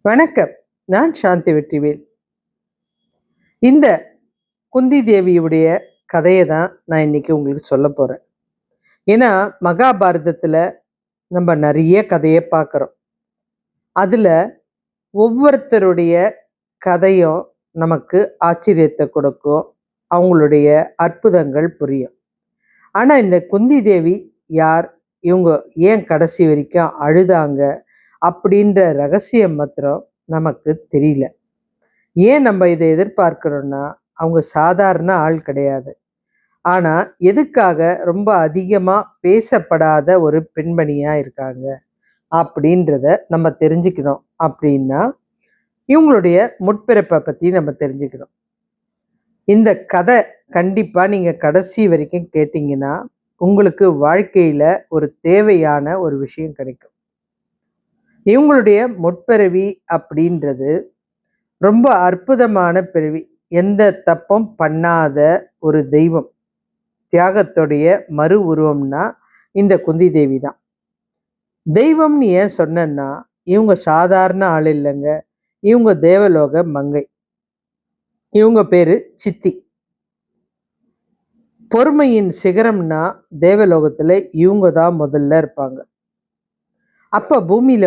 வணக்கம். நான் சாந்தி வெற்றிவேல். இந்த குந்தி தேவியுடைய கதையை தான் நான் இன்னைக்கு உங்களுக்கு சொல்ல போறேன். ஏன்னா மகாபாரதத்துல நம்ம நிறைய கதையை பார்க்குறோம். அதுல ஒவ்வொருத்தருடைய கதையும் நமக்கு ஆச்சரியத்தை கொடுக்கும். அவங்களுடைய அற்புதங்கள் புரியும். ஆனா இந்த குந்தி தேவி யார்? இவங்க ஏன் கடைசி வரைக்கும் அழுதாங்க? அப்படின்ற ரகசியம் மாத்திரம் நமக்கு தெரியல. ஏன் நம்ம இதை எதிர்பார்க்கிறோம்னா, அவங்க சாதாரண ஆள் கிடையாது. ஆனா, எதுக்காக ரொம்ப அதிகமா பேசப்படாத ஒரு பெண்மணியா இருக்காங்க அப்படின்றத நம்ம தெரிஞ்சுக்கணும் அப்படின்னா, இவங்களுடைய முற்பிறப்பை பத்தி நம்ம தெரிஞ்சுக்கணும். இந்த கதை கண்டிப்பா நீங்க கடைசி வரைக்கும் கேட்டீங்கன்னா, உங்களுக்கு வாழ்க்கையில ஒரு தேவையான ஒரு விஷயம் கிடைக்கும். இவங்களுடைய முற்பிறவி அப்படின்றது ரொம்ப அற்புதமான பிறவி. எந்த தப்பும் பண்ணாத ஒரு தெய்வம். தியாகத்துடைய மறு உருவம்னா இந்த குந்தி தேவி தான். தெய்வம்னு ஏன் சொன்னேன்னா, இவங்க சாதாரண ஆள் இல்லைங்க. இவங்க தேவலோக மங்கை. இவங்க பேரு சித்தி. பொறுமையின் சிகரம்னா தேவலோகத்துல இவங்க தான் முதல்ல இருப்பாங்க. அப்ப பூமியில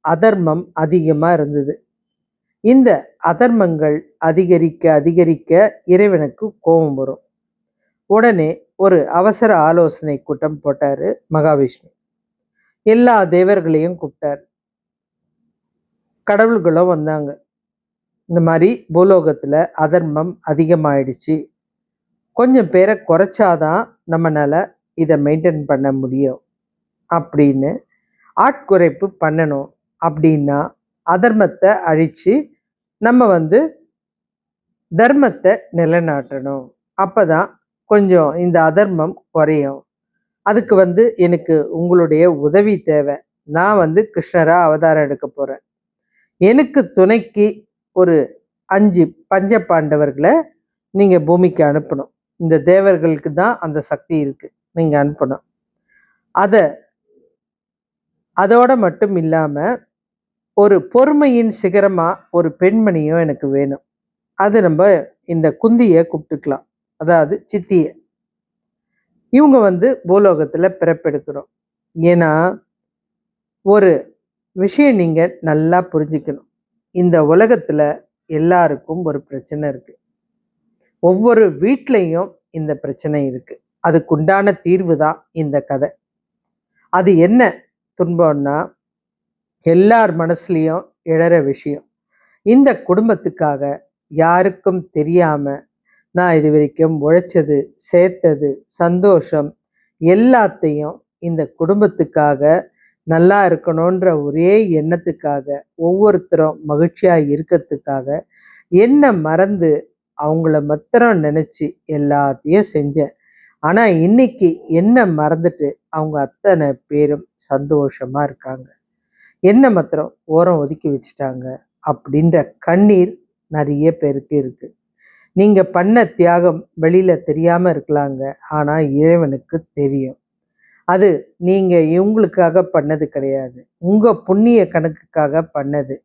அதர்மம் அதிகமா இருந்தது. இந்த அதர்மங்கள் அதிகரிக்க அதிகரிக்க இறைவனுக்கு கோபம் வரும். உடனே ஒரு அவசர ஆலோசனை கூட்டம் போட்டாரு மகாவிஷ்ணு. எல்லா தேவர்களையும் கூப்பிட்டார். கடவுள்களும் வந்தாங்க. இந்த மாதிரி பூலோகத்துல அதர்மம் அதிகமாயிடுச்சு, கொஞ்சம் பேரை குறைச்சாதான் நம்மளால இதை மெயின்டைன் பண்ண முடியும் அப்படின்னு, ஆட்குறைப்பு பண்ணணும் அப்படின்னா அதர்மத்தை அழிச்சு நம்ம தர்மத்தை நிலைநாட்டணும். அப்பதான் கொஞ்சம் இந்த அதர்மம் குறையும். அதுக்கு எனக்கு உங்களுடைய உதவி தேவை. நான் கிருஷ்ணரா அவதாரம் எடுக்க போறேன். எனக்கு துணைக்கு ஒரு 5 பஞ்ச பாண்டவர்களை நீங்க பூமிக்கு அனுப்பணும். இந்த தேவர்களுக்கு தான் அந்த சக்தி இருக்கு. நீங்க அனுப்பணும். அதோட மட்டும் இல்லாம ஒரு பொறுமையின் சிகரமா ஒரு பெண்மணியும் எனக்கு வேணும். அது நம்ம இந்த குந்திய கூப்பிட்டுக்கலாம். அதாவது சித்திய. இவங்க பூலோகத்துல பிறப்பெடுக்கணும். ஏன்னா ஒரு விஷயம் நீங்க நல்லா புரிஞ்சுக்கணும். இந்த உலகத்துல எல்லாருக்கும் ஒரு பிரச்சனை இருக்கு. ஒவ்வொரு வீட்லையும் இந்த பிரச்சனை இருக்கு. அதுக்குண்டான தீர்வு தான் இந்த கதை. அது என்ன துன்பம்னா, எல்லார் மனசுலயும் எழற விஷயம். இந்த குடும்பத்துக்காக யாருக்கும் தெரியாம நான் இது வரைக்கும் உழைச்சது, சேர்த்தது, சந்தோஷம் எல்லாத்தையும் இந்த குடும்பத்துக்காக நல்லா இருக்கணுன்ற ஒரே எண்ணத்துக்காக, ஒவ்வொருத்தரும் மகிழ்ச்சியா இருக்கிறதுக்காக என்ன மறந்து அவங்கள மாத்திரம் நினைச்சு எல்லாத்தையும் செஞ்சேன். ஆனா இன்னைக்கு என்ன மறந்துட்டு அவங்க அத்தனை பேரும் சந்தோஷமா இருக்காங்க. என்ன மாத்திரம் ஓரம் ஒதுக்கி வச்சுட்டாங்க அப்படின்ற கண்ணீர் நிறைய பேருக்கு இருக்கு. நீங்க பண்ண தியாகம் வெளியில தெரியாம இருக்கலாங்க. ஆனா இறைவனுக்கு தெரியும். அது நீங்க இவங்களுக்காக பண்ணது கிடையாது. உங்க புண்ணிய கணக்குக்காக பண்ணது.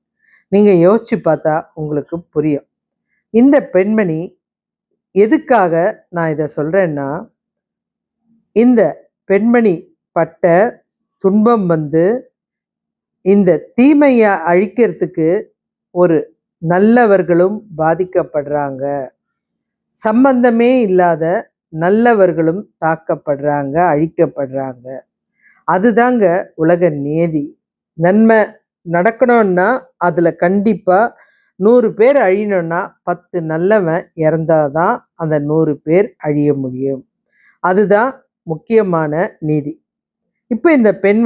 நீங்க யோசிச்சு பார்த்தா உங்களுக்கு புரியும். இந்த பெண்மணி எதுக்காக நான் இதை சொல்றேன்னா, இந்த பெண்மணி பட்ட துன்பம் இந்த தீமையை அழிக்கிறதுக்கு ஒரு நல்லவர்களும் பாதிக்கப்படுறாங்க. சம்பந்தமே இல்லாத நல்லவர்களும் தாக்கப்படுறாங்க, அழிக்கப்படுறாங்க. அதுதாங்க உலக நியதி. நன்மை நடக்கணும்னா அதுல கண்டிப்பா 100 பேர் அழியணும்னா 10 நல்லவன் இறந்தாதான் அந்த 100 பேர் அழிய முடியும். அதுதான் முக்கியமான நீதி. இப்ப இந்த பெண்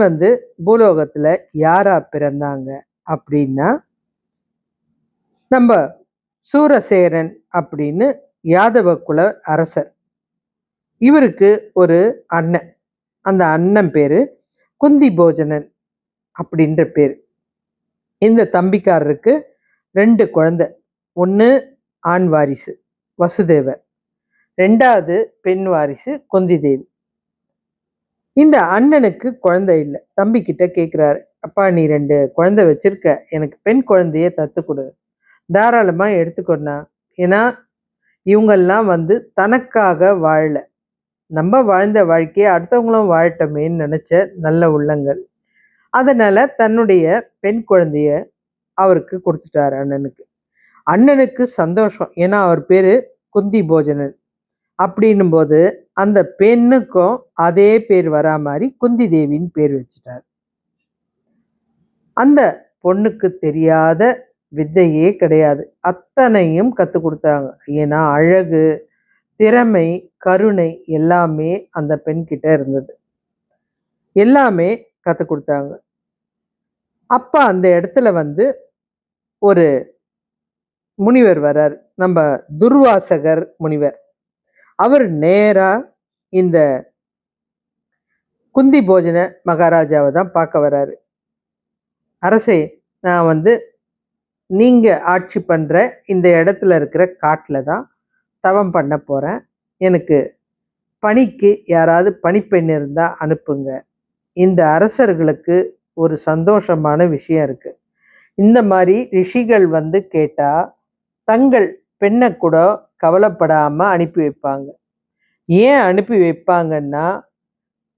பூலோகத்துல யாரா பிறந்தாங்க அப்படின்னா, நம்ம சூரசேரன் அப்படின்னு யாதவ குல அரசர். இவருக்கு ஒரு அண்ணன். அந்த அண்ணன் பேரு குந்தி போஜனன் அப்படின்ற பேரு. இந்த தம்பிக்காரருக்கு 2 குழந்தை. ஒன்று ஆண் வாரிசு வசுதேவர், 2வது பெண் வாரிசு குந்தி தேவி. இந்த அண்ணனுக்கு குழந்தை இல்லை. தம்பி கிட்ட கேட்குறாரு, அப்பா நீ 2 குழந்தை வச்சிருக்க, எனக்கு பெண் குழந்தையே தத்து கொடு, தாராளமா எடுத்துக்கோன்னா. ஏன்னா இவங்கெல்லாம் வந்து தனக்காக வாழல, நம்ம வாழ்ந்த வாழ்க்கையை அடுத்தவங்களும் வாழட்டமேன்னு நினைச்ச நல்ல உள்ளங்கள். அதனால தன்னுடைய பெண் குழந்தைய அவருக்கு கொடுத்துட்டாரு அண்ணனுக்கு. அண்ணனுக்கு சந்தோஷம். ஏன்னா அவர் பேரு குந்தி போஜனன். அப்படின்னும் போது அந்த பெண்ணுக்கும் அதே பேர் வரா மாதிரி குந்தி தேவின்னு பேர் வச்சுட்டார். அந்த பொண்ணுக்கு தெரியாத வித்தையே கிடையாது, அத்தனையும் கத்து கொடுத்தாங்க. ஏன்னா அழகு, திறமை, கருணை எல்லாமே அந்த பெண் கிட்ட இருந்தது. எல்லாமே கத்து கொடுத்தாங்க. அப்ப அந்த இடத்துல வந்து ஒரு முனிவர் வரார், நம்ம துர்வாசகர் முனிவர். அவர் நேரா இந்த குந்தி போஜன மகாராஜாவை தான் பார்க்க வராரு. அரசே, நான் வந்து நீங்க ஆட்சி பண்ற இந்த இடத்துல இருக்கிற காட்டுல தான் தவம் பண்ண போறேன். எனக்கு பணிக்கு யாராவது பணிப்பெண் இருந்தா அனுப்புங்க. இந்த அரசர்களுக்கு ஒரு சந்தோஷமான விஷயம் இருக்கு. இந்த மாதிரி ரிஷிகள் வந்து கேட்டா தங்கள் பெண்ணை கூட கவலைப்படாம அனுப்பி வைப்பாங்க. ஏன் அனுப்பி வைப்பாங்கன்னா,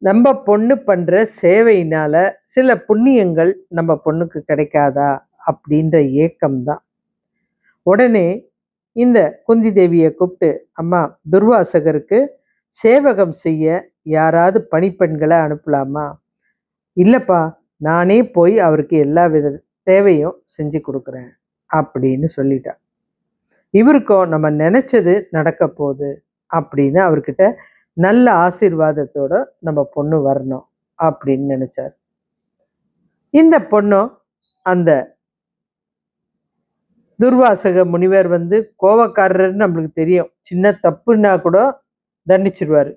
நம்ம பொண்ணு பண்ற சேவையினால சில புண்ணியங்கள் நம்ம பொண்ணுக்கு கிடைக்காதா அப்படின்ற ஏக்கம் தான். உடனே இந்த குந்தி தேவியை கூப்பிட்டு, அம்மா துர்வாசகருக்கு சேவகம் செய்ய யாராவது பணிப்பெண்களை அனுப்பலாமா? இல்லப்பா, நானே போய் அவருக்கு எல்லா வித தேவையும் செஞ்சு கொடுக்குறேன் அப்படின்னு சொல்லிட்டா. இவருக்கும் நம்ம நினைச்சது நடக்க போகுது அப்படின்னு அவர்கிட்ட நல்ல ஆசீர்வாதத்தோட நம்ம பொண்ணு வரணும் அப்படின்னு நினைச்சார். இந்த பொண்ணும் அந்த துர்வாசக முனிவர் வந்து கோவக்காரர்னு நம்மளுக்கு தெரியும், சின்ன தப்புன்னா கூட தண்டிச்சிருவாரு.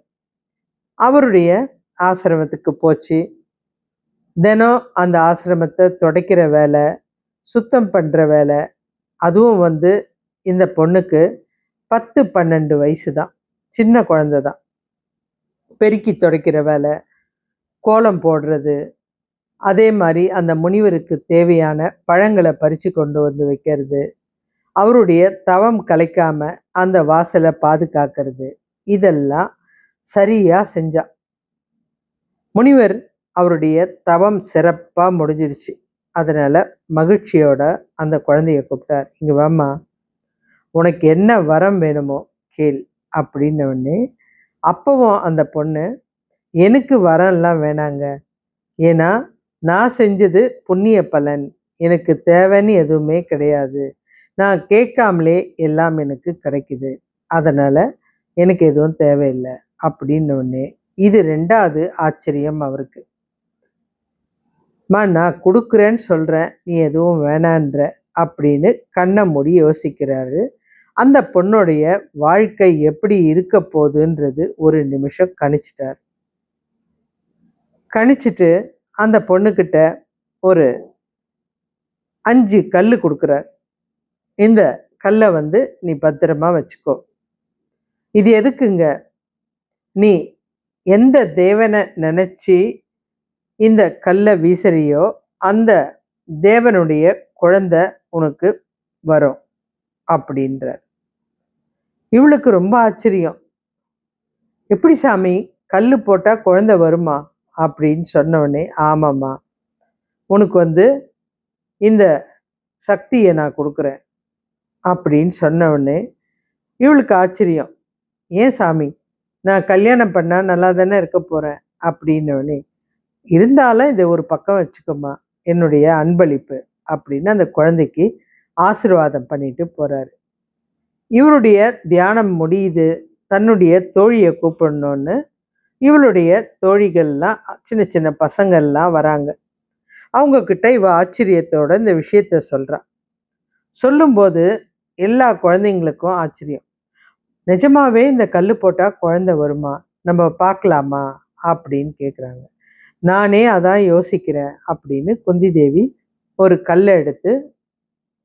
அவருடைய ஆசிரமத்துக்கு போச்சு. தினம் அந்த ஆசிரமத்தை துடைக்கிற வேலை, சுத்தம் பண்ற வேலை, அதுவும் வந்து இந்த பொண்ணுக்கு 10-12 வயசு தான், சின்ன குழந்தை தான். பெருக்கி துடைக்கிற வேலை, கோலம் போடுறது, அதே மாதிரி அந்த முனிவருக்கு தேவையான பழங்களை பறித்து கொண்டு வந்து வைக்கிறது, அவருடைய தவம் கலைக்காம அந்த வாசலை பாதுகாக்கிறது, இதெல்லாம் சரியா செஞ்சா. முனிவர் அவருடைய தவம் சிறப்பாக முடிஞ்சிருச்சு. அதனால மகிழ்ச்சியோட அந்த குழந்தைய கூப்பிட்டார். இங்க வாம்மா, உனக்கு என்ன வரம் வேணுமோ கேள் அப்படின்ன உடனே அப்பவும் அந்த பொண்ணு, எனக்கு வரம்லாம் வேணாங்க, ஏன்னா நான் செஞ்சது புண்ணிய பலன், எனக்கு தேவைன்னு எதுவுமே கிடையாது, நான் கேட்காமலே எல்லாம் எனக்கு கிடைக்குது, அதனால எனக்கு எதுவும் தேவையில்லை அப்படின்ன உடனே இது 2வது ஆச்சரியம் அவருக்கு. நான் கொடுக்குறேன்னு சொல்றேன், நீ எதுவும் வேணான்ற அப்படின்னு கண்ணை மூடி யோசிக்கிறாரு. அந்த பொண்ணுடைய வாழ்க்கை எப்படி இருக்க போகுதுன்றது ஒரு நிமிஷம் கணிச்சிட்டார். கணிச்சிட்டு அந்த பொண்ணுக்கிட்ட ஒரு 5 கல் கொடுக்குறார். இந்த கல்லை வந்து நீ பத்திரமா வச்சுக்கோ. இது எதுக்குங்க? நீ எந்த தேவனை நினைச்சு இந்த கல்லை வீசறியோ அந்த தேவனுடைய குழந்தை உனக்கு வரும் அப்படின்றார். இவளுக்கு ரொம்ப ஆச்சரியம். எப்படி சாமி, கல் போட்டா குழந்தை வருமா அப்படின்னு சொன்ன உடனே, ஆமாம்மா, உனக்கு வந்து இந்த சக்தியை நான் கொடுக்குறேன் அப்படின்னு சொன்ன உடனே இவளுக்கு ஆச்சரியம். ஏன் சாமி, நான் கல்யாணம் பண்ணா நல்லா தானே இருக்க போறேன் அப்படின்னோடனே, இருந்தாலும் இதை ஒரு பக்கம் வச்சுக்கோமா, என்னுடைய அன்பளிப்பு அப்படின்னு அந்த குழந்தைக்கு ஆசீர்வாதம் பண்ணிட்டு போறாரு. இவருடைய தியானம் முடியுது. தன்னுடைய தோழியை கூப்பிடணும்னு இவளுடைய தோழிகள்லாம், சின்ன சின்ன பசங்கள்லாம் வராங்க. அவங்க கிட்ட இவ ஆச்சரியத்தோட இந்த விஷயத்த சொல்றா. சொல்லும்போது எல்லா குழந்தைங்களுக்கும் ஆச்சரியம். நிஜமாவே இந்த கல் போட்டா குழந்தை வருமா, நம்ம பார்க்கலாமா அப்படின்னு கேட்குறாங்க. நானே அதான் யோசிக்கிறேன் அப்படின்னு குந்தி தேவி ஒரு கல்லை எடுத்து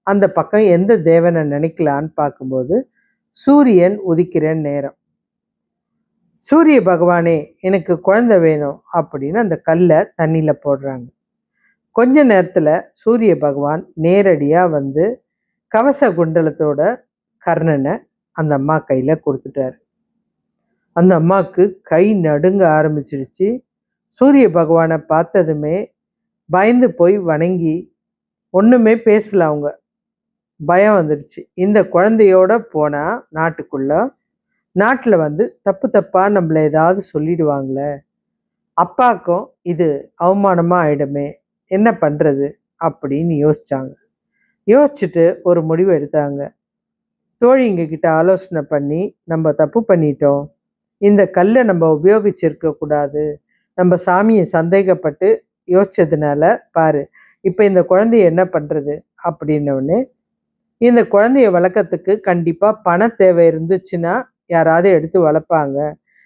அந்த பக்கம் எந்த தேவனை நினைக்கலான்னு பார்க்கும்போது சூரியன் உதிக்கிற நேரம். சூரிய பகவானே, எனக்கு குழந்தை வேணும் அப்படின்னு அந்த கல்லை தண்ணியில் போடுறாங்க. கொஞ்ச நேரத்துல சூரிய பகவான் நேரடியா வந்து கவச குண்டலத்தோட கர்ணனை அந்த அம்மா கையில கொடுத்துட்டாரு. அந்த அம்மாவுக்கு கை நடுங்க ஆரம்பிச்சிருச்சு. சூரிய பகவானை பார்த்ததுமே பயந்து போய் வணங்கி ஒண்ணுமே பேசல அவங்க. பயம் வந்துருச்சு. இந்த குழந்தையோட போனா நாட்டுக்குள்ள, நாட்டுல வந்து தப்பு தப்பா நம்மள ஏதாவது சொல்லிடுவாங்களே, அப்பாக்கும் இது அவமானமா ஆயிடுமே, என்ன பண்றது அப்படின்னு யோசிச்சாங்க. யோசிச்சுட்டு ஒரு முடிவு எடுத்தாங்க. தோழிங்க கிட்ட ஆலோசனை பண்ணி, நம்ம தப்பு பண்ணிட்டோம், இந்த கல்லை நம்ம உபயோகிச்சிருக்க கூடாது, நம்ம சாமியை சந்தேகப்பட்டு யோசிச்சதுனால பாரு இப்போ இந்த குழந்தைய என்ன பண்றது அப்படின்னோடனே, இந்த குழந்தைய வளர்க்கறதுக்கு கண்டிப்பா பண தேவை இருந்துச்சுன்னா யாராவது எடுத்து வளர்ப்பாங்க,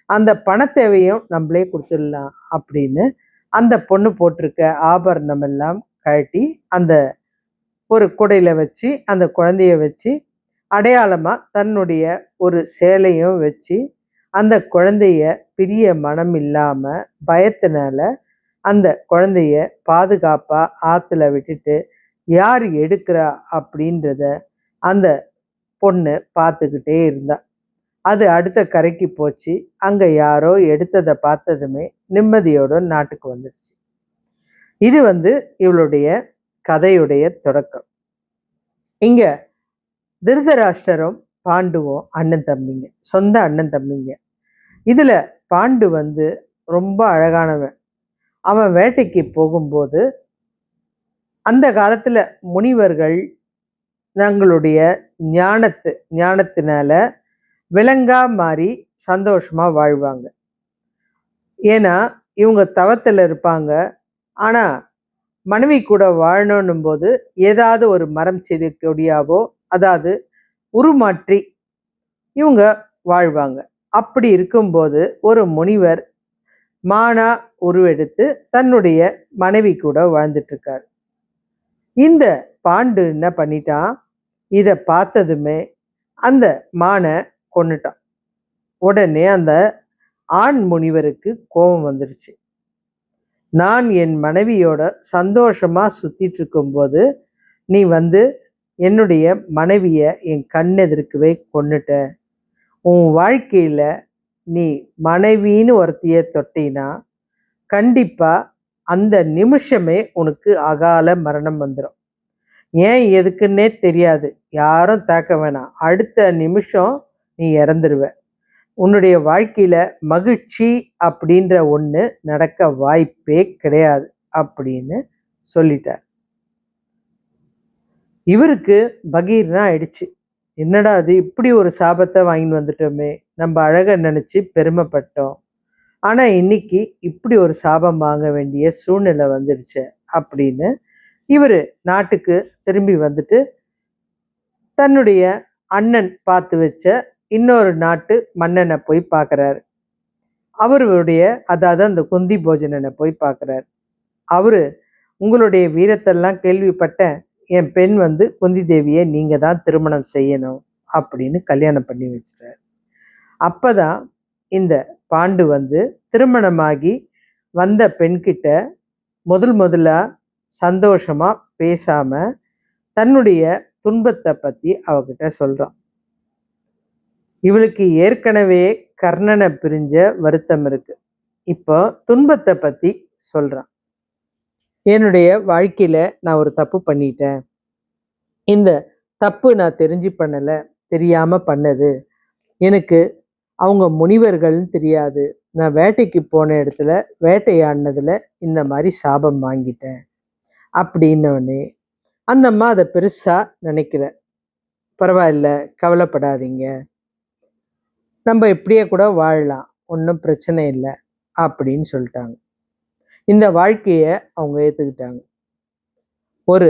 அந்த பண தேவையும் நம்மளே கொடுத்துடலாம் அப்படின்னு அந்த பொண்ணு போட்டிருக்க ஆபரணம் எல்லாம் கழட்டி அந்த ஒரு குடையில வச்சு அந்த குழந்தைய வச்சு அடையாளமா தன்னுடைய ஒரு சேலையும் வச்சு அந்த குழந்தைய பிரிய மனம் இல்லாம பயத்தினால அந்த குழந்தைய பாதுகாப்பா ஆத்துல விட்டுட்டு யார் எடுக்கிறா அப்படின்றத அந்த பொண்ணு பார்த்துக்கிட்டே இருந்தா. அது அடுத்த கரைக்கு போச்சு. அங்க யாரோ எடுத்ததை பார்த்ததுமே நிம்மதியோட நாட்டுக்கு வந்துருச்சு. இது வந்து இவளுடைய கதையுடைய தொடக்கம். இங்க திருதராஷ்டிரரும் பாண்டுவும் அண்ணன் தம்பிங்க, சொந்த அண்ணன் தம்பிங்க. இதுல பாண்டு வந்து ரொம்ப அழகானவன். அவன் வேட்டைக்கு போகும்போது அந்த காலத்துல முனிவர்கள் தங்களுடைய ஞானத்தினால விலங்கா மாறி சந்தோஷமா வாழ்வாங்க. ஏன்னா இவங்க தவத்துல இருப்பாங்க. ஆனா மனைவி கூட வாழணும் போது ஏதாவது ஒரு மரம் செடி கொடியாவோ அதாவது உருமாற்றி இவங்க வாழ்வாங்க. அப்படி இருக்கும்போது ஒரு முனிவர் மானா உருவெடுத்து தன்னுடைய மனைவி கூட வாழ்ந்துட்டு இருக்காரு. இந்த பாண்டு என்ன பண்ணிட்டான், இதை பார்த்ததுமே அந்த மானை கொன்னுட்டான். உடனே அந்த ஆண் முனிவருக்கு கோபம் வந்துருச்சு. நான் என் மனைவியோட சந்தோஷமா சுத்திட்டு இருக்கும்போது நீ வந்து என்னுடைய மனைவிய என் கண்ணெதிர்க்கவே கொன்னுட்ட. உன் வாழ்க்கையில நீ மனைவின்னு ஒருத்திய தொட்டினா கண்டிப்பா அந்த நிமிஷமே உனக்கு அகால மரணம் வந்துடும். ஏன் எதுக்குன்னே தெரியாது, யாரும் தாக்க வேணாம், அடுத்த நிமிஷம் நீ இறந்துருவ. உன்னுடைய வாழ்க்கையில மகிழ்ச்சி அப்படின்ற ஒண்ணு நடக்க வாய்ப்பே கிடையாது அப்படின்னு சொல்லிட்டார். இவருக்கு பகீர்னா ஆயிடுச்சு. என்னடா அது, இப்படி ஒரு சாபத்தை வாங்கிட்டு வந்துட்டோமே, நம்ம அழக நினைச்சு பெருமைப்பட்டோம், ஆனா இன்னைக்கு இப்படி ஒரு சாபம் வாங்க வேண்டிய சூழ்நிலை வந்துருச்சு அப்படின்னு இவரு நாட்டுக்கு திரும்பி வந்துட்டு தன்னுடைய அண்ணன் பார்த்து வச்ச இன்னொரு நாட்டு மன்னனை போய் பார்க்குறாரு. அவருடைய அதாவது அந்த குந்தி போஜனனை போய் பார்க்குறாரு. அவரு உங்களுடைய வீரத்தெல்லாம் கேள்விப்பட்டேன், என் பெண் வந்து குந்தி தேவியை நீங்க தான் திருமணம் செய்யணும் அப்படின்னு கல்யாணம் பண்ணி வச்சிட்டாரு. அப்பதான் இந்த பாண்டு வந்து திருமணமாகி வந்த பெண்கிட்ட முதலா சந்தோஷமா பேசாம தன்னுடைய துன்பத்தை பத்தி அவகிட்ட சொல்றான். இவளுக்கு ஏற்கனவே கர்ணனை பிரிஞ்ச வருத்தம் இருக்கு. இப்போ துன்பத்தை பத்தி சொல்றான். என்னுடைய வாழ்க்கையில நான் ஒரு தப்பு பண்ணிட்டேன். இந்த தப்பு நான் தெரிஞ்சு பண்ணல, தெரியாம பண்ணது. எனக்கு அவங்க முனிவர்கள்னு தெரியாது. நான் வேட்டைக்கு போன இடத்துல வேட்டையாடினதுல இந்த மாதிரி சாபம் வாங்கிட்டேன் அப்படின்னோடனே அந்த அம்மா அதை பெருசா நினைக்கல. பரவாயில்ல, கவலைப்படாதீங்க, நம்ம இப்படியே கூட வாழலாம், ஒன்றும் பிரச்சனை இல்லை அப்படின்னு சொல்லிட்டாங்க. இந்த வாழ்க்கைய அவங்க ஏற்றுக்கிட்டாங்க. ஒரு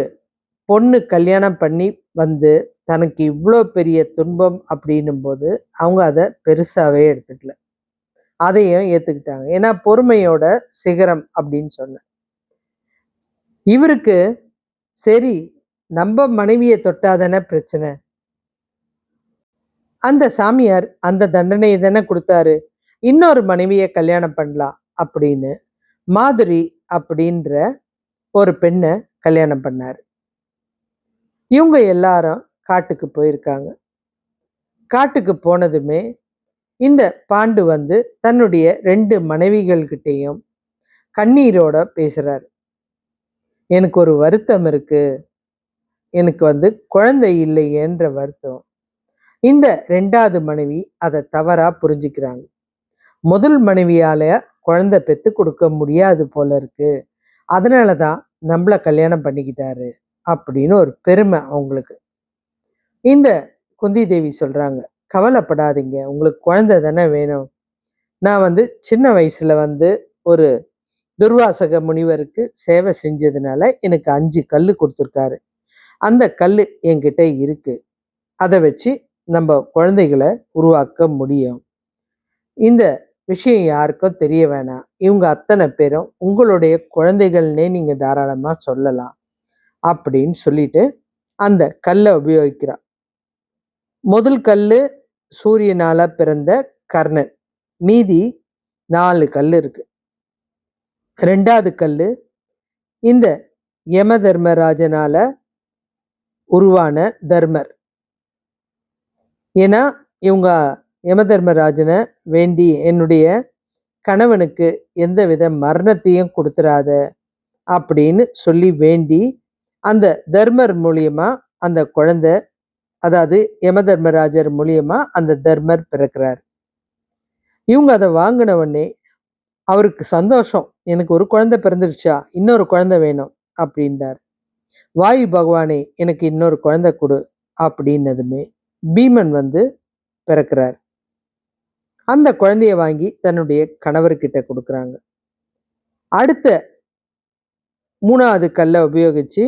பொண்ணு கல்யாணம் பண்ணி வந்து தனக்கு இவ்வளோ பெரிய துன்பம் அப்படின்னும் போது அவங்க அதை பெருசாவே எடுத்துக்கல, அதையும் ஏற்றுக்கிட்டாங்க. ஏன்னா பொறுமையோட சிகரம் அப்படின்னு சொன்னேன். இவருக்கு சரி, நம்ம மனைவியை தொட்டாதானே பிரச்சனை, அந்த சாமியார் அந்த தண்டனையை தானே கொடுத்தாரு, இன்னொரு மனைவியை கல்யாணம் பண்ணலாம் அப்படின்னு மாதுரி அப்படின்ற ஒரு பெண்ணை கல்யாணம் பண்ணாரு. இவங்க எல்லாரும் காட்டுக்கு போயிருக்காங்க. காட்டுக்கு போனதுமே இந்த பாண்டு வந்து தன்னுடைய 2 மனைவிகள்கிட்டயும் கண்ணீரோட பேசுறாரு. எனக்கு ஒரு வருத்தம் இருக்கு. எனக்கு வந்து குழந்தை இல்லையேன்ற வருத்தம். இந்த 2வது மனைவி அத தவறா புரிஞ்சுக்கிறாங்க. முதல் மனைவியால குழந்தை பெத்து கொடுக்க முடியாது போல இருக்கு. அதனால தான் நம்மள கல்யாணம் பண்ணிக்கிட்டாரு அப்படின்னு ஒரு பெருமை அவங்களுக்கு. இந்த குந்தி தேவி சொல்றாங்க, கவலைப்படாதீங்க. உங்களுக்கு குழந்தை தானே வேணும். நான் வந்து சின்ன வயசுல வந்து ஒரு துர்வாசக முனிவருக்கு சேவை செஞ்சதுனால எனக்கு 5 கல்லு குடுத்துருக்காரு. அந்த கல்லு என்கிட்ட இருக்கு. அத வச்சு நம்ம குழந்தைகள உருவாக்க முடியும். இந்த விஷயம் யாருக்கும் தெரிய வேணாம். இவங்க அத்தனை பேரும் உங்களுடைய குழந்தைகள்னே நீங்க தாராளமா சொல்லலாம். அப்படின்னு சொல்லிட்டு அந்த கல்ல உபயோகிக்கிறா. முதல் கல்லு சூரியனால பிறந்த கர்ணன். மீதி 4 கல்லு இருக்கு. 2வது கல்லு இந்த யம தர்மராஜனால உருவான தர்மர். ஏன்னா இவங்க யம தர்மராஜனை வேண்டி என்னுடைய கணவனுக்கு எந்தவித மரணத்தையும் கொடுத்துறாத அப்படின்னு சொல்லி வேண்டி அந்த தர்மர் மூலியமா அந்த குழந்தை, அதாவது யம தர்மராஜர் மூலியமா அந்த தர்மர் பிறக்கிறார். இவங்க அதை வாங்கின உடனே அவருக்கு சந்தோஷம். எனக்கு ஒரு குழந்தை பிறந்துருச்சா, இன்னொரு குழந்தை வேணும் அப்படின்றார். வாயு பகவானே எனக்கு இன்னொரு குழந்தை கொடு அப்படின்னதுமே பீமன் வந்து பிறக்கிறார். அந்த குழந்தைய வாங்கி தன்னுடைய கணவர்கிட்ட கொடுக்குறாங்க. அடுத்த 3வது கல்லை உபயோகிச்சு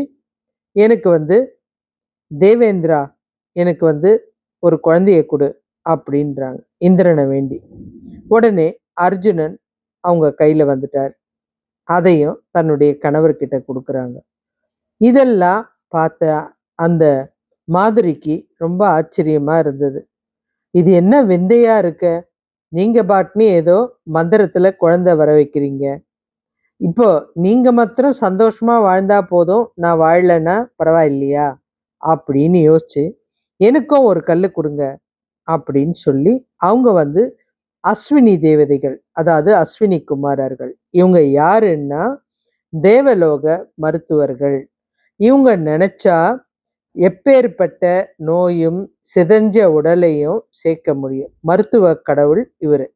எனக்கு வந்து தேவேந்திரா எனக்கு வந்து ஒரு குழந்தைய கொடு அப்படின்றாங்க இந்திரனை வேண்டி. உடனே அர்ஜுனன் அவங்க கையில வந்துட்டார். அதையும் தன்னுடைய கணவர்கிட்ட கொடுக்குறாங்க. இதெல்லாம் பார்த்த அந்த மாதுரிக்கு ரொம்ப ஆச்சரியமா இருந்தது. இது என்ன விந்தையா இருக்க, நீங்க பாட்டுன்னு ஏதோ மந்திரத்துல குழந்தை வர வைக்கிறீங்க. இப்போ நீங்க மாத்திரம் சந்தோஷமா வாழ்ந்தா போதும், நான் வாழலைன்னா பரவாயில்லையா அப்படின்னு யோசிச்சு எனக்கும் ஒரு கல்லு கொடுங்க அப்படின்னு சொல்லி அவங்க வந்து அஸ்வினி தேவதைகள், அதாவது அஸ்வினி குமாரர்கள். இவங்க யாருன்னா தேவலோக மருத்துவர்கள். இவங்க நினைச்சா எப்பேற்பட்ட நோயும் சிதைஞ்ச உடலையும் சேர்க்க முடியும். மருத்துவ கடவுள் இவரு.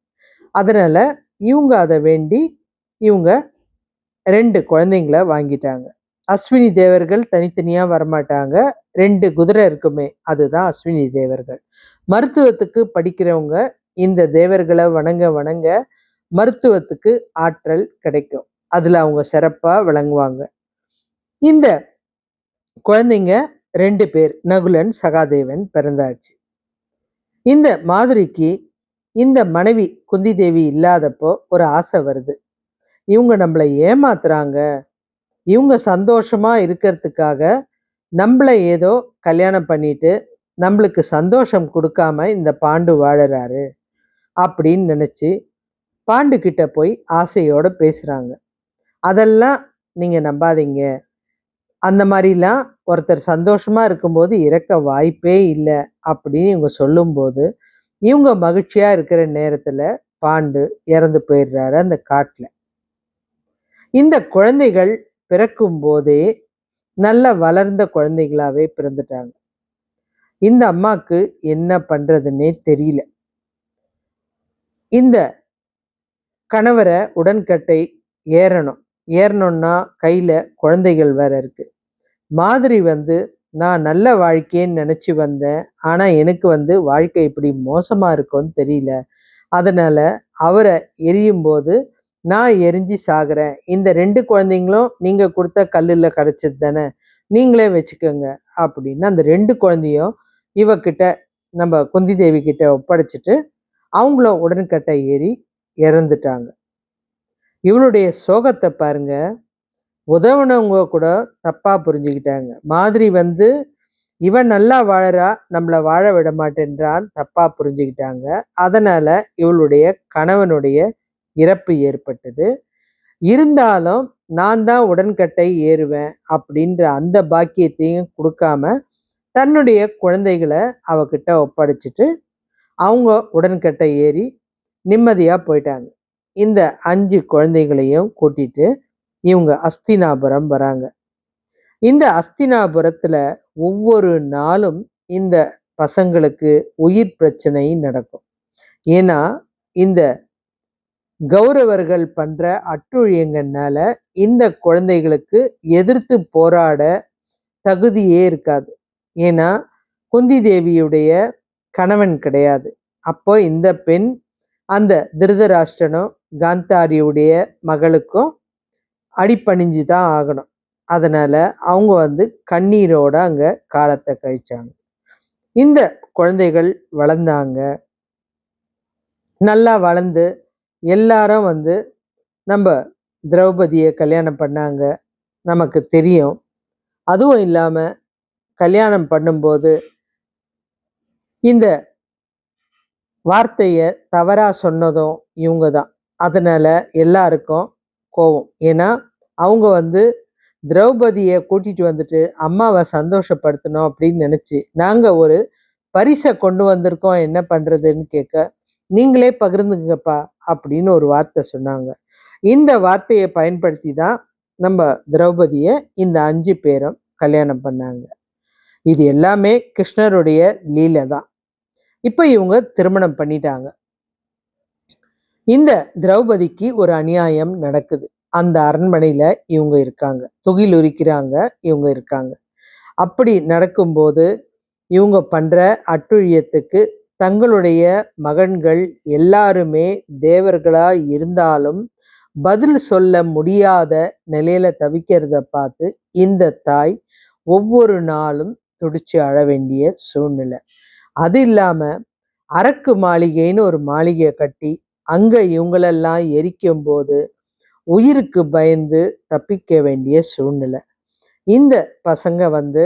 அதனால இவங்க அதை வேண்டி இவங்க 2 குழந்தைங்கள வாங்கிட்டாங்க. அஸ்வினி தேவர்கள் தனித்தனியா வரமாட்டாங்க. 2 குதிரை இருக்குமே, அதுதான் அஸ்வினி தேவர்கள். மருத்துவத்துக்கு படிக்கிறவங்க இந்த தேவர்களை வணங்க வணங்க மருத்துவத்துக்கு ஆற்றல் கிடைக்கும். அதுல அவங்க சிறப்பா விளங்குவாங்க. இந்த குழந்தைங்க 2 பேர், நகுலன் சகாதேவன் பிறந்தாச்சு. இந்த மாதிரிக்கு இந்த மனைவி குந்தி தேவி இல்லாதப்போ ஒரு ஆசை வருது. இவங்க நம்மளை ஏமாத்துறாங்க, இவங்க சந்தோஷமா இருக்கிறதுக்காக நம்மள ஏதோ கல்யாணம் பண்ணிட்டு நம்மளுக்கு சந்தோஷம் கொடுக்காம இந்த பாண்டு வாழறாரு அப்படின்னு நினைச்சு பாண்டு கிட்ட போய் ஆசையோட பேசுறாங்க. அதெல்லாம் நீங்க நம்பாதீங்க. அந்த மாதிரிலாம் ஒருத்தர் சந்தோஷமா இருக்கும்போது இறக்க வாய்ப்பே இல்லை அப்படின்னு இவங்க சொல்லும்போது இவங்க மகிழ்ச்சியா இருக்கிற நேரத்துல பாண்டு இறந்து போயிடுறாரு அந்த காட்டுல. இந்த குழந்தைகள் பிறக்கும் போதே நல்ல வளர்ந்த குழந்தைகளாவே பிறந்துட்டாங்க. இந்த அம்மாக்கு என்ன பண்றதுன்னே தெரியல. இந்த கணவரை உடன்கட்டை ஏறணும். ஏறணும்னா கையில குழந்தைகள் வேற இருக்கு. மாதிரி வந்து நான் நல்ல வாழ்க்கைன்னு நினைச்சு வந்தேன். ஆனா எனக்கு வந்து வாழ்க்கை இப்படி மோசமா இருக்கும்னு தெரியல. அதனால அவரை எரியும் போது நான் எரிஞ்சு சாகுறேன். இந்த 2 குழந்தைங்களும் நீங்க கொடுத்த கல்லுல கிடைச்சது தானே, நீங்களே வச்சுக்கோங்க அப்படின்னு அந்த 2 குழந்தையும் இவகிட்ட, நம்ம குந்தி தேவி கிட்ட ஒப்படைச்சிட்டு அவங்களும் உடன்கட்டை ஏறி இறந்துட்டாங்க. இவளுடைய சோகத்தை பாருங்க. உதவுனவங்க கூட தப்பா புரிஞ்சுக்கிட்டாங்க. மாதிரி வந்து இவன் நல்லா வாழறா, நம்மள வாழ விட மாட்டேன்றான் தப்பா புரிஞ்சுக்கிட்டாங்க. அதனால இவளுடைய கணவனுடைய இறப்பு ஏற்பட்டது. இருந்தாலும் நான் தான் உடன்கட்டை ஏறுவேன் அப்படின்ற அந்த பாக்கியத்தையும் கொடுக்காம தன்னுடைய குழந்தைகளை அவகிட்ட ஒப்படைச்சிட்டு அவங்க உடன்கட்டை ஏறி நிம்மதியா போயிட்டாங்க. இந்த 5 குழந்தைகளையும் கூட்டிட்டு இவங்க அஸ்தினாபுரம் வராங்க. இந்த அஸ்தினாபுரத்துல ஒவ்வொரு நாளும் இந்த பசங்களுக்கு உயிர் பிரச்சனை நடக்கும். ஏன்னா இந்த கௌரவர்கள் பண்ற அட்டூழியங்கள்னால இந்த குழந்தைகளுக்கு எதிர்த்து போராட தகுதியே இருக்காது. ஏன்னா குந்தி தேவியுடைய கணவன் கிடையாது. அப்போ இந்த பெண் அந்த திருதராஷ்டிரனும் காந்தாரியுடைய மகளுக்கும் அடிபணிஞ்சு தான் ஆகணும். அதனால அவங்க வந்து கண்ணீரோட அங்க காலத்தை கழிச்சாங்க. இந்த குழந்தைகள் வளர்ந்தாங்க. நல்லா வளர்ந்து எல்லாரும் வந்து நம்ம திரௌபதியை கல்யாணம் பண்ணாங்க. நமக்கு தெரியும். அதுவும் இல்லாம கல்யாணம் பண்ணும்போது இந்த வார்த்தையை தவறா சொன்னதும் இவங்க தான். அதனால எல்லாருக்கும் கோவம். ஏன்னா அவங்க வந்து திரௌபதியை கூட்டிட்டு வந்துட்டு அம்மாவை சந்தோஷப்படுத்தணும் அப்படின்னு நினைச்சு நாங்க ஒரு பரிசை கொண்டு வந்திருக்கோம், என்ன பண்றதுன்னு கேட்க, நீங்களே பகிர்ந்துங்கப்பா அப்படின்னு ஒரு வார்த்தை சொன்னாங்க. இந்த வார்த்தையை பயன்படுத்தி தான் நம்ம திரௌபதியை இந்த 5 பேரும் கல்யாணம் பண்ணாங்க. இது எல்லாமே கிருஷ்ணருடைய லீலை தான். இப்ப இவங்க திருமணம் பண்ணிட்டாங்க. இந்த திரௌபதிக்கு ஒரு அநியாயம் நடக்குது. அந்த அரண்மனையில இவங்க இருக்காங்க. துகில் உரிக்கிறாங்க, இவங்க இருக்காங்க. அப்படி நடக்கும்போது இவங்க பண்ற அட்டூழியத்துக்கு தங்களுடைய மகன்கள் எல்லாருமே தேவர்களா இருந்தாலும் பதில் சொல்ல முடியாத நிலையில தவிக்கிறத பார்த்து இந்த தாய் ஒவ்வொரு நாளும் துடிச்சு அழ வேண்டிய சூழ்நிலை. அது இல்லாம அரக்கு மாளிகைன்னு ஒரு மாளிகையை கட்டி அங்க இவங்களெல்லாம் எரிக்கும் போது உயிருக்கு பயந்து தப்பிக்க வேண்டிய சூழ்நிலை. இந்த பசங்க வந்து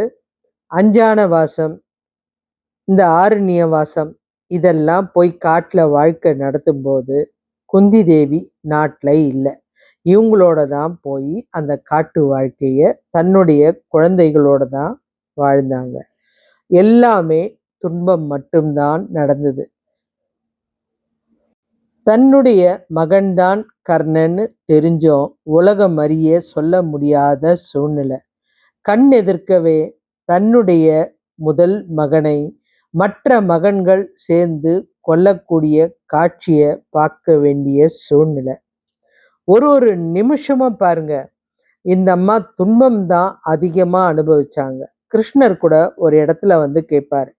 அஞ்சான வாசம், இந்த ஆரண்ய வாசம் இதெல்லாம் போய் காட்டுல வாழ்க்கை நடத்தும் போது குந்தி தேவி நாட்டுல இல்லை. இவங்களோட தான் போய் அந்த காட்டு வாழ்க்கைய தன்னுடைய குழந்தைகளோட தான் வாழ்ந்தாங்க. எல்லாமே துன்பம் மட்டும்தான் நடந்தது. தன்னுடைய மகன்தான் கர்ணன்னு தெரிஞ்சும் உலகம் அறிய சொல்ல முடியாத சூழ்நிலை. கண் எதிர்க்கவே தன்னுடைய முதல் மகனை மற்ற மகன்கள் சேர்ந்து கொல்லக்கூடிய காட்சியை பார்க்க வேண்டிய சூழ்நிலை. ஒரு நிமிஷமும் பாருங்க, இந்த அம்மா துன்பம் தான் அதிகமா அனுபவிச்சாங்க. கிருஷ்ணர் கூட ஒரு இடத்துல வந்து கேட்பாரு,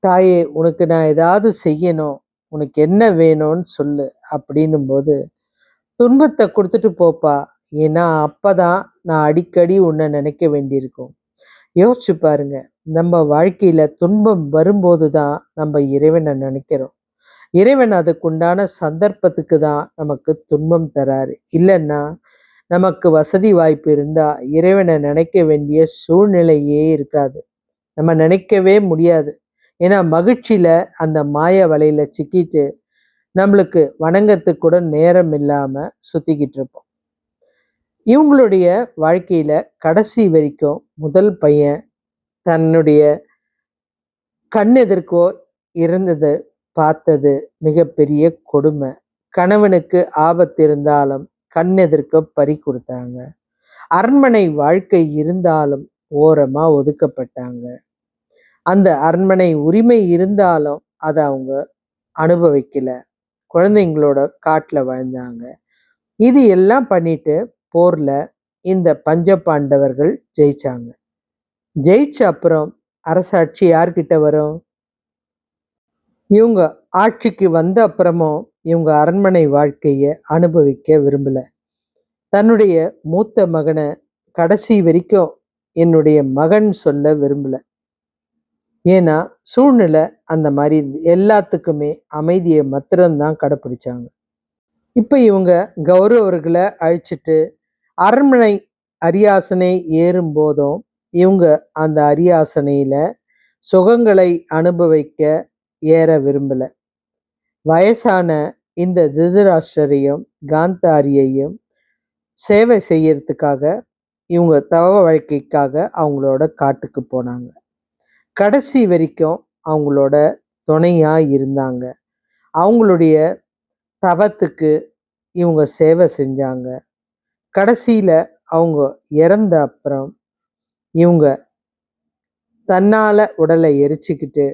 தாயே உனக்கு நான் ஏதாவது செய்யணும், உனக்கு என்ன வேணும்னு சொல்லு அப்படின்னும் போது, துன்பத்தை கொடுத்துட்டு போப்பா, ஏன்னா அப்பதான் நான் அடிக்கடி உன்னை நினைக்க வேண்டியிருக்கும். யோசிச்சு பாருங்க, நம்ம வாழ்க்கையில துன்பம் வரும்போது தான் நம்ம இறைவனை நினைக்கிறோம். இறைவன் அதுக்குண்டான சந்தர்ப்பத்துக்கு தான் நமக்கு துன்பம் தராரு. இல்லைன்னா நமக்கு வசதி வாய்ப்பு இருந்தா இறைவனை நினைக்க வேண்டிய சூழ்நிலையே இருக்காது. நம்ம நினைக்கவே முடியாது. ஏன்னா மகிழ்ச்சியில அந்த மாய வலையில சிக்கிட்டு நம்மளுக்கு வணங்கத்துக்கு கூட நேரம் இல்லாம சுத்திக்கிட்டு இருப்போம். இவங்களுடைய வாழ்க்கையில கடைசி வரைக்கும் முதல் பையன் தன்னுடைய கண்ணெதிர்க்கோ இருந்தது பார்த்தது மிகப்பெரிய கொடுமை. கணவனுக்கு ஆபத்து இருந்தாலும் கண்ணெதிர்க்க பறி கொடுத்தாங்க. அரண்மனை வாழ்க்கை இருந்தாலும் ஓரமா ஒதுக்கப்பட்டாங்க. அந்த அரண்மனை உரிமை இருந்தாலும் அதை அவங்க அனுபவிக்கல. குழந்தைங்களோட காட்டுல வாழ்ந்தாங்க. இது எல்லாம் பண்ணிட்டு போர்ல இந்த பஞ்ச பாண்டவர்கள் ஜெயிச்சாங்க. ஜெயிச்ச அப்புறம் அரசாட்சி யார்கிட்ட வரும்? இவங்க ஆட்சிக்கு வந்த அப்புறமும் இவங்க அரண்மனை வாழ்க்கையை அனுபவிக்க விரும்பல. தன்னுடைய மூத்த மகனை கடைசி வரைக்கும் என்னுடைய மகன் சொல்ல விரும்பல. ஏன்னா சூழ்நிலை அந்த மாதிரி எல்லாத்துக்குமே அமைதியை மாத்திரம்தான் கடைப்பிடிச்சாங்க. இப்ப இவங்க கௌரவர்களை அழிச்சிட்டு அரண்மனை அரியாசனை ஏறும் போதும் இவங்க அந்த அரியாசனையில சுகங்களை அனுபவிக்க ஏற விரும்பல. வயசான இந்த திருதராஷ்டிரரையும் காந்தாரியையும் சேவை செய்யறதுக்காக இவங்க தவ வாழ்க்கைக்காக அவங்களோட காட்டுக்கு போனாங்க. கடைசி வரைக்கும் அவங்களோட துணையா இருந்தாங்க. அவங்களுடைய தவத்துக்கு இவங்க சேவை செஞ்சாங்க. கடைசியில அவங்க இறந்த அப்புறம் இவங்க தன்னால உடலை எரிச்சுக்கிட்டு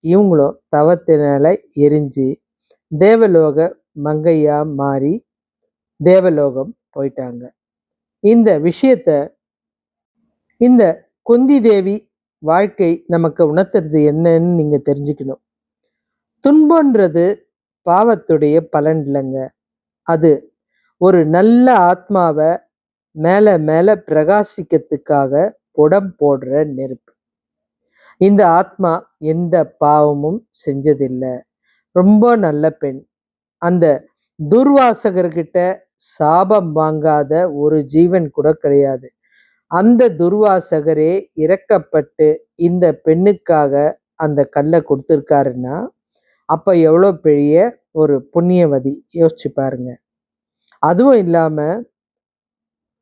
இவங்களும் தவத்தினால எரிஞ்சு தேவலோக மங்கையா மாறி தேவலோகம் போயிட்டாங்க. இந்த விஷயத்த இந்த குந்தி தேவி வாழ்க்கை நமக்கு உணர்த்துறது என்னன்னு நீங்க தெரிஞ்சுக்கணும். துன்பம்ன்றது பாவத்துடைய பலன் இல்லைங்க. அது ஒரு நல்ல ஆத்மாவை மேல மேல பிரகாசிக்கிறதுக்காக புடம் போடுற நெருப்பு. இந்த ஆத்மா எந்த பாவமும் செஞ்சதில்லை. ரொம்ப நல்ல பெண். அந்த துர்வாசகர்கிட்ட சாபம் வாங்காத ஒரு ஜீவன் கூட கிடையாது. அந்த துர்வாசகரே இறக்கப்பட்டு இந்த பெண்ணுக்காக அந்த கல்லை கொடுத்துருக்காருன்னா அப்ப எவ்வளோ பெரிய ஒரு புண்ணியவதி, யோசிச்சு பாருங்க. அதுவும் இல்லாம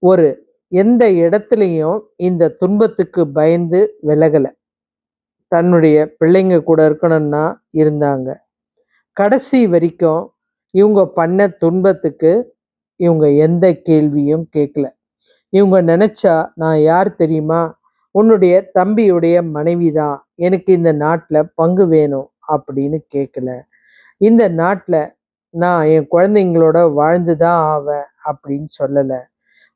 ஒரு எந்த இடத்துலையும் இந்த துன்பத்துக்கு பயந்து விலகலை. தன்னுடைய பிள்ளைங்க கூட இருக்கணும்னா இருந்தாங்க. கடைசி வரைக்கும் இவங்க பண்ண துன்பத்துக்கு இவங்க எந்த கேள்வியும் கேட்கல. இவங்க நினைச்சா, நான் யார் தெரியுமா, உன்னுடைய தம்பியுடைய மனைவி தான், எனக்கு இந்த நாட்டில் பங்கு வேணும் அப்படின்னு கேட்கல. இந்த நாட்டில் நான் என் குழந்தைங்களோட வாழ்ந்து தான் ஆவேன் அப்படின்னு சொல்லலை.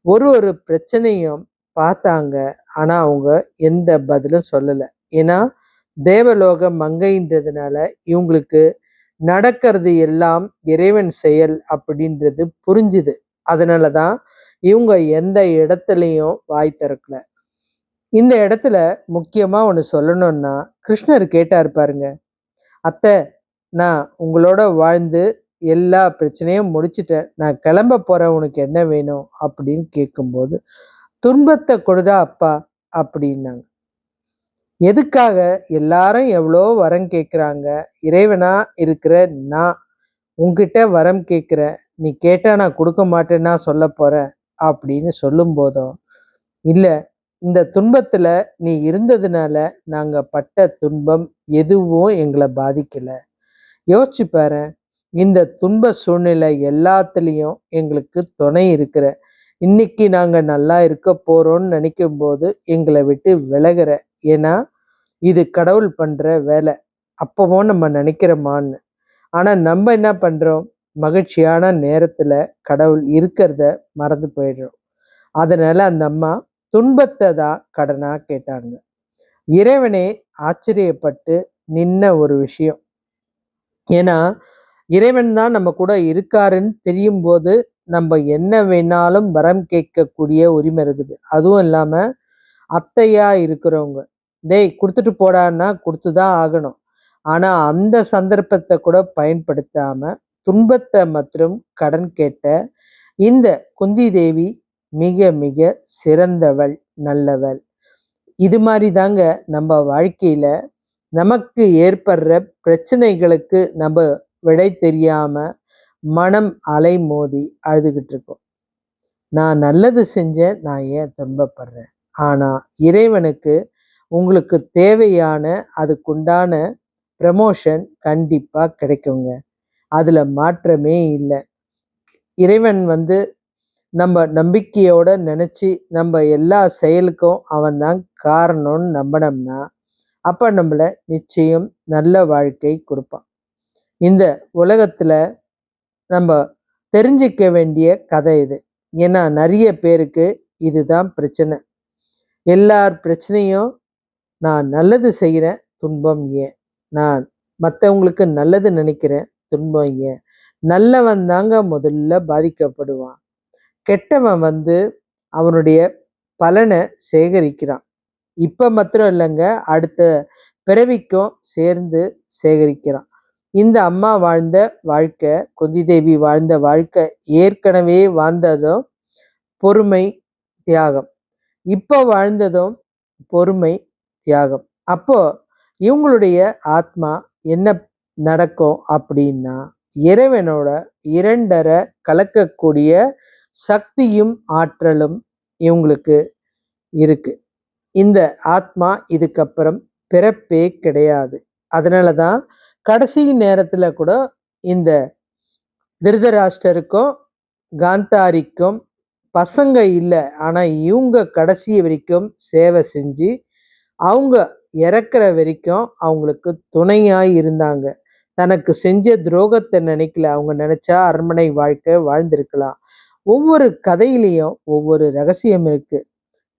ஒரு பிரச்சனையும் பார்த்தாங்க, ஆனால் அவங்க எந்த பதிலும் சொல்லலை. ஏன்னா தேவலோக மங்கைன்றதுனால இவங்களுக்கு நடக்கிறது எல்லாம் இறைவன் செயல் அப்படின்றது புரிஞ்சுது. அதனால தான் இவங்க எந்த இடத்துலையும் வாய் திறக்கல. இந்த இடத்துல முக்கியமா ஒன்று சொல்லணும்னா, கிருஷ்ணர் கேட்டார் பாருங்க, அத்தை நான் உங்களோட வாழ்ந்து எல்லா பிரச்சனையும் முடிச்சிட்டேன், நான் கிளம்ப போறேன், உனக்கு என்ன வேணும் அப்படின்னு கேட்கும்போது, துன்பத்தை கொடுதா அப்பா அப்படின்னாங்க. எதுக்காக? எல்லாரும் எவ்வளோ வரம் கேட்குறாங்க, இறைவனா இருக்கிற நான் உங்ககிட்ட வரம் கேட்குறேன், நீ கேட்டா நான் கொடுக்க மாட்டேன்னா சொல்ல போறேன் அப்படின்னு சொல்லும் போதும், இல்லை இந்த துன்பத்துல நீ இருந்ததுனால நாங்க பட்ட துன்பம் எதுவும் எங்களை பாதிக்கல. யோசிச்சு பாரு, இந்த துன்ப சூழ்நிலை எல்லாத்துலேயும் எங்களுக்கு துணை இருக்கிற, இன்னைக்கு நாங்க நல்லா இருக்க போறோம்னு நினைக்கும் போது எங்களை விட்டு விலகிற. ஏன்னா இது கடவுள் பண்ற வேலை, அப்பவும் நம்ம நினைக்கிறோமான்னு. ஆனா நம்ம என்ன பண்றோம், மகிழ்ச்சியான நேரத்துல கடவுள் இருக்கிறத மறந்து போயிடுறோம். அதனால அந்த அம்மா துன்பத்தை தான் கடனா கேட்டாங்க. இறைவனே ஆச்சரியப்பட்டு நின்ன ஒரு விஷயம். ஏன்னா இறைவன் தான் நம்ம கூட இருக்காருன்னு தெரியும் போது நம்ம என்ன வேணாலும் வரம் கேட்கக்கூடிய உரிமை இருக்குது. அதுவும் இல்லாம அத்தையா இருக்கிறவங்க, டேய் கொடுத்துட்டு போடான்னா கொடுத்துதான் ஆகணும். ஆனா அந்த சந்தர்ப்பத்தை கூட பயன்படுத்தாம துன்பத்தை மற்றும் கடன் கேட்ட இந்த குந்தி தேவி மிக மிக சிறந்தவள், நல்லவள். இது மாதிரி தாங்க நம்ம வாழ்க்கையில நமக்கு ஏற்படுற பிரச்சனைகளுக்கு நம்ம விடை தெரியாம மனம் அலை மோதி அழுதுகிட்டு இருக்கோம். நான் நல்லது செஞ்சேன், நான் ஏன் துன்பப்படுறேன்? ஆனா இறைவனுக்கு உங்களுக்கு தேவையான அதுக்குண்டான ப்ரமோஷன் கண்டிப்பா கிடைக்குங்க. அதுல மாற்றமே இல்லை. இறைவன் நம்ம நம்பிக்கையோட நினைச்சு நம்ம எல்லா செயலுக்கும் அவன் தான் காரணம்னு நம்பினோம்னா அப்ப நம்மள நிச்சயம் நல்ல வாழ்க்கை கொடுப்பான். இந்த உலகத்துல நம்ம தெரிஞ்சிக்க வேண்டிய கதை இது. ஏன்னா நிறைய பேருக்கு இதுதான் பிரச்சனை. எல்லார் பிரச்சனையும், நான் நல்லது செய்கிறேன், துன்பம் ஏன்? நான் மற்றவங்களுக்கு நல்லது நினைக்கிறேன், துன்பம் ஏன்? நல்லவன் தாங்க முதல்ல பாதிக்கப்படுவான். கெட்டவன் அவனுடைய பலனை சேகரிக்கிறான். இப்ப மாத்திரம் இல்லைங்க, அடுத்த பிறவிக்கும் சேர்ந்து சேகரிக்கிறான். இந்த அம்மா வாழ்ந்த வாழ்க்கை, குந்தி தேவி வாழ்ந்த வாழ்க்கை ஏற்கனவே வாழ்ந்ததும் பொறுமை, தியாகம். இப்போ வாழ்ந்ததும் பொறுமை, தியாகம். அப்போ இவங்களுடைய ஆத்மா என்ன நடக்கும் அப்படின்னா, இறைவனோட இரண்டரை கலக்கக்கூடிய சக்தியும் ஆற்றலும் இவங்களுக்கு இருக்கு. இந்த ஆத்மா இதுக்கப்புறம் பிறப்பே கிடையாது. அதனால தான் கடைசி நேரத்துல கூட இந்த திருதராஷ்டருக்கும் காந்தாரிக்கும் பசங்க இல்ல. ஆனா இவங்க கடைசி வரைக்கும் சேவை செஞ்சு, அவங்க இறக்குற வரைக்கும் அவங்களுக்கு துணையா இருந்தாங்க. தனக்கு செஞ்ச துரோகத்த நினைக்கல. அவங்க நினைச்சா அரண்மனை வாழ்க்கை வாழ்ந்திருக்கலாம். ஒவ்வொரு கதையிலயும் ஒவ்வொரு ரகசியம் இருக்கு.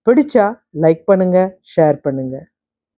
பிடிச்சா லைக் பண்ணுங்க, ஷேர் பண்ணுங்க.